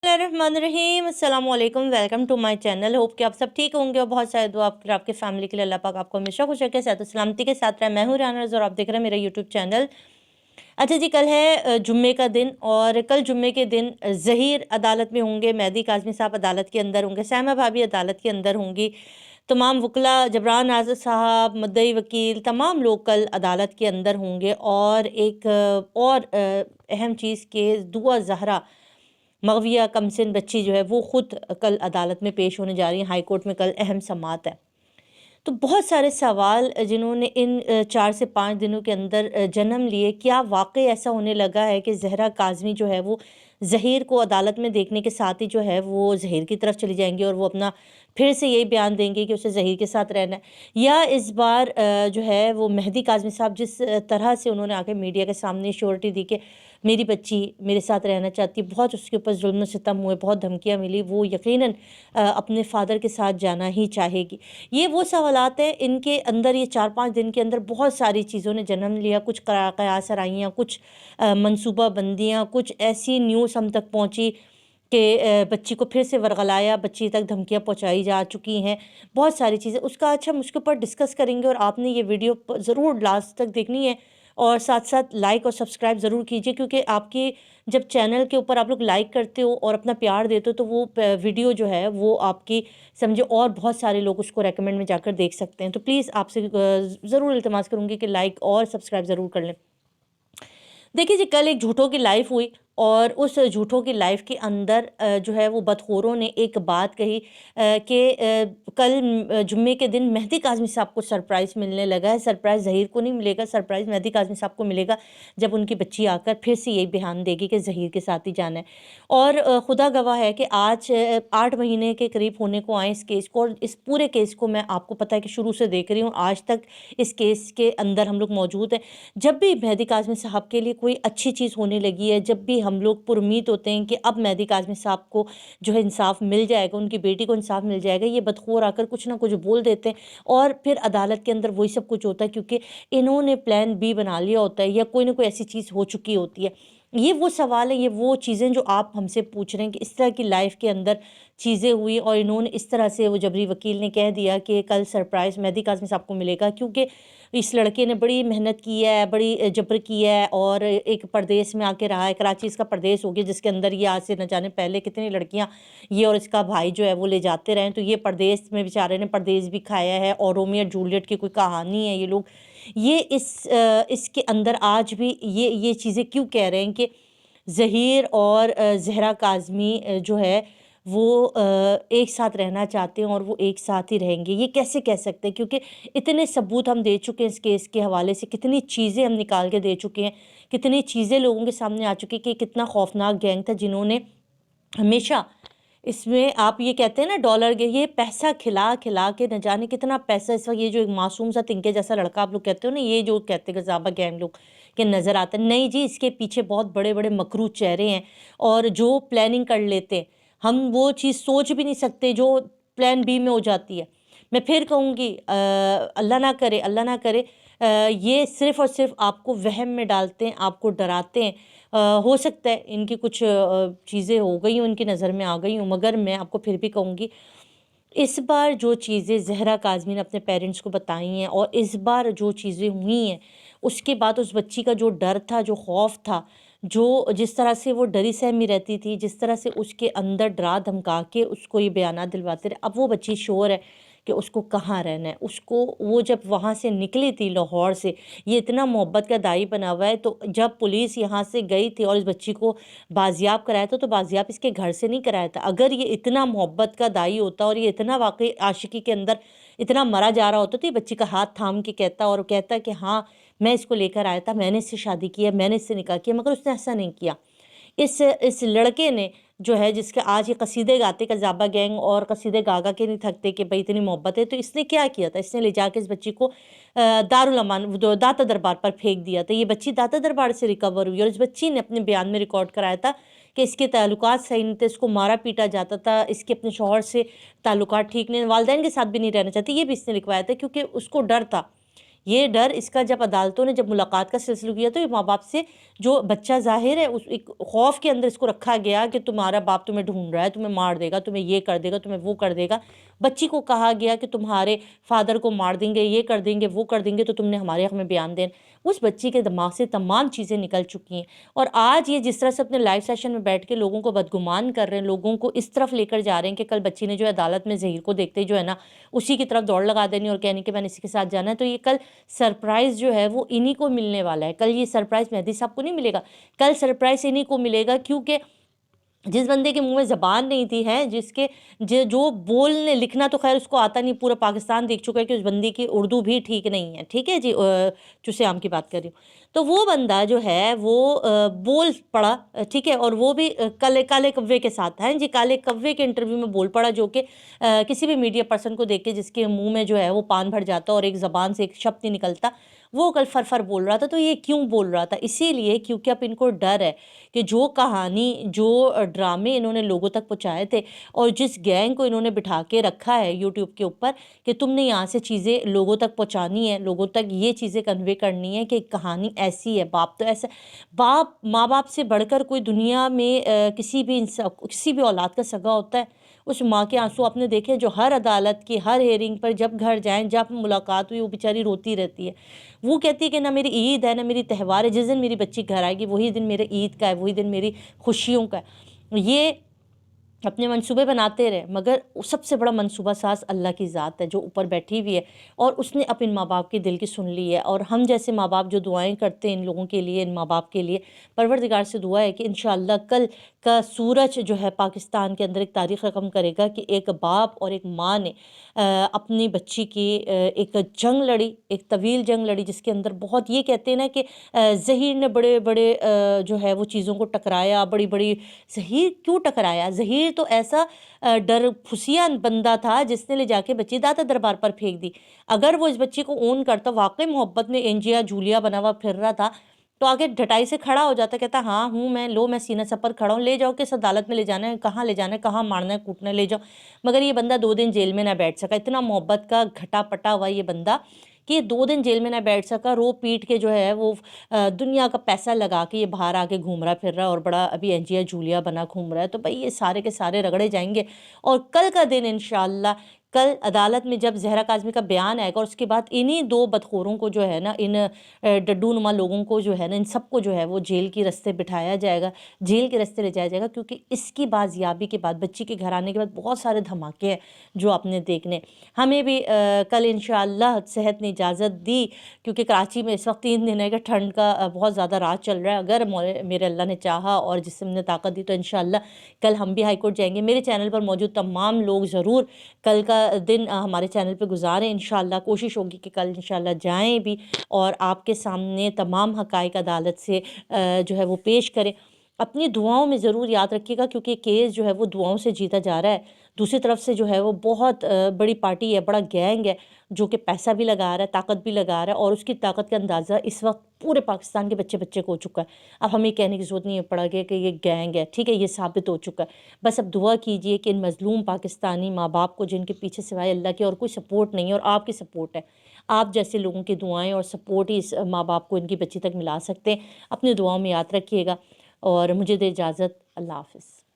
रहीम अस्सलाम वालेकुम, welcome to my channel. Hope कि आप सब ठीक होंगे और बहुत सारे दुआ आपके फैमिली के लिए। अल्लाह पाक आपको हमेशा खुश रखे, सेहत और सलामती के साथ रहे। मैं हूँ राना और आप देख रहे हैं मेरा यूट्यूब चैनल। अच्छा जी, कल है जुम्मे का दिन और कल जुम्मे के दिन ज़हीर अदालत में होंगे, मेहदी काज़मी साहब अदालत के अंदर होंगे, साइमा भाभी अदालत के अंदर होंगी, तमाम वकला जबरान आज़द साहब, मुद्दई वकील, तमाम लोग कल अदालत के अंदर होंगे। और एक और अहम चीज़ के दुआ ज़हरा मगविया कमसिन बच्ची जो है वो ख़ुद कल अदालत में पेश होने जा रही है। हाई कोर्ट में कल अहम समाअत है। तो बहुत सारे सवाल जिन्होंने इन 4 से 5 दिनों के अंदर जन्म लिए, क्या वाक़ई ऐसा होने लगा है कि ज़हरा काज़मी जो है वो ज़हीर को अदालत में देखने के साथ ही जो है वो ज़हीर की तरफ चली जाएंगी और वो अपना फिर से यही बयान देंगे कि उसे ज़हीर के साथ रहना है? या इस बार जो है वो मेहदी काज़मी साहब जिस तरह से उन्होंने आके मीडिया के सामने श्योरिटी दी कि मेरी बच्ची मेरे साथ रहना चाहती है, बहुत उसके ऊपर जुल्म सितम हुए, बहुत धमकियाँ मिली, वो यकीनन अपने फ़ादर के साथ जाना ही चाहेगी। ये वो सवालात हैं, इनके अंदर ये 4-5 दिन के अंदर बहुत सारी चीज़ों ने जन्म लिया। कुछ कयास आराइयाँ, कुछ मनसूबा बंदियाँ, कुछ ऐसी न्यूज़ हम तक पहुँची कि बच्ची को फिर से वरगलाया, बच्ची तक धमकियाँ पहुँचाई जा चुकी हैं, बहुत सारी चीज़ें। उसका अच्छा हम उसके ऊपर डिस्कस करेंगे और आपने ये वीडियो ज़रूर लास्ट तक देखनी है और साथ साथ लाइक और सब्सक्राइब ज़रूर कीजिए, क्योंकि आपकी जब चैनल के ऊपर आप लोग लाइक करते हो और अपना प्यार देते हो तो वो वीडियो जो है वो आपकी समझे और बहुत सारे लोग उसको रेकमेंड में जाकर देख सकते हैं। तो प्लीज़ आपसे ज़रूर इल्तिमास करूँगी कि लाइक और सब्सक्राइब ज़रूर कर लें। देखिए जी, कल एक झूठों की लाइव हुई और उस झूठों की लाइव के अंदर जो है वो बदखोरों ने एक बात कही कि कल जुम्मे के दिन मेहदी काज़मी साहब को सरप्राइज़ मिलने लगा है। सरप्राइज़ ज़हीर को नहीं मिलेगा, सरप्राइज़ मेहदी काज़मी साहब को मिलेगा जब उनकी बच्ची आकर फिर से यही बयान देगी कि ज़हीर के साथ ही जाना है। और खुदा गवाह है कि आज 8 महीने के करीब होने को आए इस केस को, और इस पूरे केस को मैं आपको पता है कि शुरू से देख रही हूँ, आज तक इस केस के अंदर हम लोग मौजूद हैं। जब भी मेहदी काज़मी साहब के लिए कोई अच्छी चीज़ होने लगी है, जब भी हम लोग पुरुम्मीद होते हैं कि अब मेहदी काज़मी साहब को जो है इंसाफ मिल जाएगा, उनकी बेटी को इंसाफ मिल जाएगा, ये बदखोर आकर कुछ ना कुछ बोल देते हैं और फिर अदालत के अंदर वही सब कुछ होता है, क्योंकि इन्होंने प्लान बी बना लिया होता है या कोई ना कोई ऐसी चीज़ हो चुकी होती है। ये वो सवाल है, ये वो चीज़ें जो आप हमसे पूछ रहे हैं कि इस तरह की लाइफ के अंदर चीज़ें हुई और इन्होंने इस तरह से, वो जबरी वकील ने कह दिया कि कल सरप्राइज़ मेहदी काज़मी साहब को मिलेगा, क्योंकि इस लड़के ने बड़ी मेहनत की है, बड़ी जबर की है और एक परदेश में आके रहा है। कराची इसका परदेश हो गया, जिसके अंदर ये आज से न जाने पहले कितनी लड़कियां ये और इसका भाई जो है वो ले जाते रहे। तो ये परदेश में बेचारे ने परदेश भी खाया है और रोमियो और जूलियट की कोई कहानी है। ये लोग ये इसके अंदर आज भी ये चीज़ें क्यों कह रहे हैं कि ज़हीर और ज़हरा काज़मी जो है वो एक साथ रहना चाहते हैं और वो एक साथ ही रहेंगे? ये कैसे कह सकते हैं? क्योंकि इतने सबूत हम दे चुके हैं इस केस के हवाले से, कितनी चीज़ें हम निकाल के दे चुके हैं, कितनी चीज़ें लोगों के सामने आ चुकी कि कितना खौफनाक गैंग था जिन्होंने हमेशा इसमें, आप ये कहते हैं ना डॉलर के, ये पैसा खिला खिला के न जाने कितना पैसा इस वक्त ये जो एक मासूम सा तिनके जैसा लड़का आप लोग कहते हो ना, ये जो कहते हैं गजाबा गैंग लोग के नज़र आता है, नहीं जी, इसके पीछे बहुत बड़े बड़े मकरू चेहरे हैं और जो प्लानिंग कर लेते हैं, हम वो चीज़ सोच भी नहीं सकते जो प्लान बी में हो जाती है। मैं फिर कहूँगी अल्लाह ना करे, अल्लाह ना करे, ये सिर्फ़ और सिर्फ आपको वहम में डालते हैं, आपको डराते हैं। हो सकता है इनकी कुछ चीज़ें हो गई हों, इनकी नज़र में आ गई हों, मगर मैं आपको फिर भी कहूँगी, इस बार जो चीज़ें ज़हरा काज़मी ने अपने पेरेंट्स को बताई हैं और इस बार जो चीज़ें हुई हैं, उसके बाद उस बच्ची का जो डर था, जो खौफ था, जो जिस तरह से वो डरी सहमी रहती थी, जिस तरह से उसके अंदर डरा धमका के उसको ये बयानात दिलवाते रहे, अब वो बच्ची श्योर है कि उसको कहाँ रहना है। उसको, वो जब वहाँ से निकली थी लाहौर से, ये इतना मोहब्बत का दाई बना हुआ है, तो जब पुलिस यहाँ से गई थी और इस बच्ची को बाजियाब कराया था, तो बाजियाब इसके घर से नहीं कराया था। अगर ये इतना मोहब्बत का दाई होता और ये इतना वाकई आशिकी के अंदर इतना मरा जा रहा होता, तो ये बच्ची का हाथ थाम के कहता और कहता कि हाँ, मैं इसको लेकर आया था, मैंने इससे शादी की है, मैंने इससे निकाह किया, मगर उसने ऐसा नहीं किया। इस लड़के ने जो है, जिसके आज ये कसीदे गाते कज़ाबा गैंग और कसीदे गा के नहीं थकते कि भाई इतनी मोहब्बत है, तो इसने क्या किया था, इसने ले जाके इस बच्ची को दारुल अमान दाता दरबार पर फेंक दिया था। ये बच्ची दाता दरबार से रिकवर हुई और इस बच्ची ने अपने बयान में रिकॉर्ड कराया था कि इसके ताल्लुकात सही नहीं थे, इसको मारा पीटा जाता था, इसके अपने शौहर से ताल्लुकात ठीक नहीं, वालिदैन के साथ भी नहीं रहना चाहती, ये भी इसने लिखवाया था, क्योंकि उसको डर था یہ ڈر اس کا جب عدالتوں نے جب ملاقات کا سلسلہ کیا تو یہ ماں باپ سے جو بچہ ظاہر ہے اس ایک خوف کے اندر اس کو رکھا گیا کہ تمہارا باپ تمہیں ڈھونڈ رہا ہے، تمہیں مار دے گا، تمہیں یہ کر دے گا، تمہیں وہ کر دے گا۔ بچی کو کہا گیا کہ تمہارے فادر کو مار دیں گے، یہ کر دیں گے، وہ کر دیں گے، تو تم نے ہمارے حق میں بیان دینا۔ اس بچی کے دماغ سے تمام چیزیں نکل چکی ہیں، اور آج یہ جس طرح سے اپنے لائیو سیشن میں بیٹھ کے لوگوں کو بدگمان کر رہے ہیں، لوگوں کو اس طرف لے کر جا رہے ہیں کہ کل بچی نے جو ہے عدالت میں ظہیر کو دیکھتے جو ہے نا اسی کی طرف دوڑ لگا دینی اور کہنی کہ میں نے اسی کے ساتھ جانا ہے، تو یہ کل سرپرائز جو ہے وہ انہی کو ملنے والا ہے۔ کل یہ سرپرائز مہدی صاحب کو نہیں ملے گا، کل سرپرائز انہی کو ملے گا، کیونکہ جس بندے کے منہ میں زبان نہیں تھی ہے، جس کے جو بولنے لکھنا تو خیر اس کو آتا نہیں، پورا پاکستان دیکھ چکا ہے کہ اس بندی کی اردو بھی ٹھیک نہیں ہے، ٹھیک ہے جی، چوسے عام کی بات کر رہی ہوں، تو وہ بندہ جو ہے وہ بول پڑا، ٹھیک ہے، اور وہ بھی کالے کوے کے ساتھ ہیں جی، کالے کوے کے انٹرویو میں بول پڑا، جو کہ کسی بھی میڈیا پرسن کو دیکھ کے جس کے منہ میں جو ہے وہ پان بھر جاتا اور ایک زبان سے ایک شبد نہیں نکلتا، وہ کل فر بول رہا تھا۔ تو یہ کیوں بول رہا تھا؟ اسی لیے کیونکہ اب ان کو ڈر ہے کہ جو کہانی، جو ڈرامے انہوں نے لوگوں تک پہنچائے تھے، اور جس گینگ کو انہوں نے بٹھا کے رکھا ہے یوٹیوب کے اوپر کہ تم نے یہاں سے چیزیں لوگوں تک پہنچانی ہے، لوگوں تک یہ چیزیں کنوے کرنی ہے کہ کہانی ایسی ہے، باپ تو ایسا، باپ ماں باپ سے بڑھ کر کوئی دنیا میں کسی بھی اولاد کا سگا ہوتا ہے؟ اس ماں کے آنسو آپ نے دیکھے جو ہر عدالت کی ہر ہیئرنگ پر جب گھر جائیں، جب ملاقات ہوئی، وہ بیچاری روتی رہتی ہے، وہ کہتی ہے کہ نہ میری عید ہے، نہ میری تہوار ہے، جس دن میری بچی گھر آئے گی وہی دن میرے عید کا ہے، وہی دن میری خوشیوں کا ہے۔ یہ اپنے منصوبے بناتے رہے، مگر سب سے بڑا منصوبہ ساز اللہ کی ذات ہے جو اوپر بیٹھی ہوئی ہے، اور اس نے اپنے ماں باپ کے دل کی سن لی ہے۔ اور ہم جیسے ماں باپ جو دعائیں کرتے ہیں ان لوگوں کے لیے، ان ماں باپ کے لیے، پروردگار سے دعا ہے کہ انشاءاللہ کل کا سورج جو ہے پاکستان کے اندر ایک تاریخ رقم کرے گا کہ ایک باپ اور ایک ماں نے اپنی بچی کی ایک جنگ لڑی، ایک طویل جنگ لڑی، جس کے اندر بہت یہ کہتے ہیں نا کہ زہیر نے بڑے بڑے جو ہے وہ چیزوں کو ٹکرایا، بڑی بڑی، زہیر کیوں ٹکرایا؟ زہیر تو ایسا ڈر پھسیا بندہ تھا جس نے لے جا کے بچی داتا دربار پر پھینک دی۔ اگر وہ اس بچی کو اون کرتا، واقعی محبت میں انجیا جولیا بنا ہوا پھر رہا تھا، تو آگے ڈھٹائی سے کھڑا ہو جاتا، کہتا ہاں ہوں میں سینہ سپر کھڑا ہوں، لے جاؤ کس عدالت میں لے جانا ہے، کہاں لے جانا ہے، کہاں مارنا ہے کوٹنا ہے، لے جاؤ۔ مگر یہ بندہ 2 دن جیل میں نہ بیٹھ سکا، اتنا محبت کا گھٹا پٹا ہوا یہ بندہ کہ یہ 2 دن جیل میں نہ بیٹھ سکا، رو پیٹ کے جو ہے وہ دنیا کا پیسہ لگا کے یہ باہر آ کے گھوم رہا پھر رہا، اور بڑا ابھی انجیا جولیا بنا گھوم رہا ہے۔ تو بھائی یہ سارے کے سارے رگڑے جائیں گے، اور کل کا دن انشاءاللہ، کل عدالت میں جب زہرا کاظمی کا بیان آئے گا، اور اس کے بعد انہی 2 بدخوروں کو جو ہے نا، ان ڈڈو نما لوگوں کو جو ہے نا، ان سب کو جو ہے وہ جیل کی رستے بٹھایا جائے گا، جیل کے رستے لے جایا جائے گا، کیونکہ اس کی بازیابی کے بعد، بچی کے گھر آنے کے بعد بہت سارے دھماکے ہیں جو آپ نے دیکھنے۔ ہمیں بھی کل انشاءاللہ صحت نے اجازت دی، کیونکہ کراچی میں اس وقت 3 دن ہے کہ ٹھنڈ کا بہت زیادہ راج چل رہا ہے، اگر میرے اللہ نے چاہا اور جسم نے طاقت دی تو انشاءاللہ کل ہم بھی ہائی کورٹ جائیں گے۔ میرے چینل پر موجود تمام لوگ ضرور کل کا دن ہمارے چینل پہ گزاریں، انشاءاللہ کوشش ہوگی کہ کل انشاءاللہ جائیں بھی، اور آپ کے سامنے تمام حقائق عدالت سے جو ہے وہ پیش کریں۔ اپنی دعاؤں میں ضرور یاد رکھیے گا، کیونکہ کیس جو ہے وہ دعاؤں سے جیتا جا رہا ہے۔ دوسری طرف سے جو ہے وہ بہت بڑی پارٹی ہے، بڑا گینگ ہے، جو کہ پیسہ بھی لگا رہا ہے، طاقت بھی لگا رہا ہے، اور اس کی طاقت کا اندازہ اس وقت پورے پاکستان کے بچے کو ہو چکا ہے۔ اب ہمیں کہنے کی ضرورت نہیں پڑا گیا کہ یہ گینگ ہے، ٹھیک ہے، یہ ثابت ہو چکا ہے۔ بس اب دعا کیجئے کہ ان مظلوم پاکستانی ماں باپ کو، جن کے پیچھے سوائے اللہ کے اور کوئی سپورٹ نہیں ہے، اور آپ کی سپورٹ ہے، آپ جیسے لوگوں کی دعائیں اور سپورٹ ہی اس ماں باپ کو ان کی بچی تک ملا سکتے ہیں۔ اپنی دعاؤں میں یاد رکھیے گا، اور مجھے دے اجازت، اللہ حافظ۔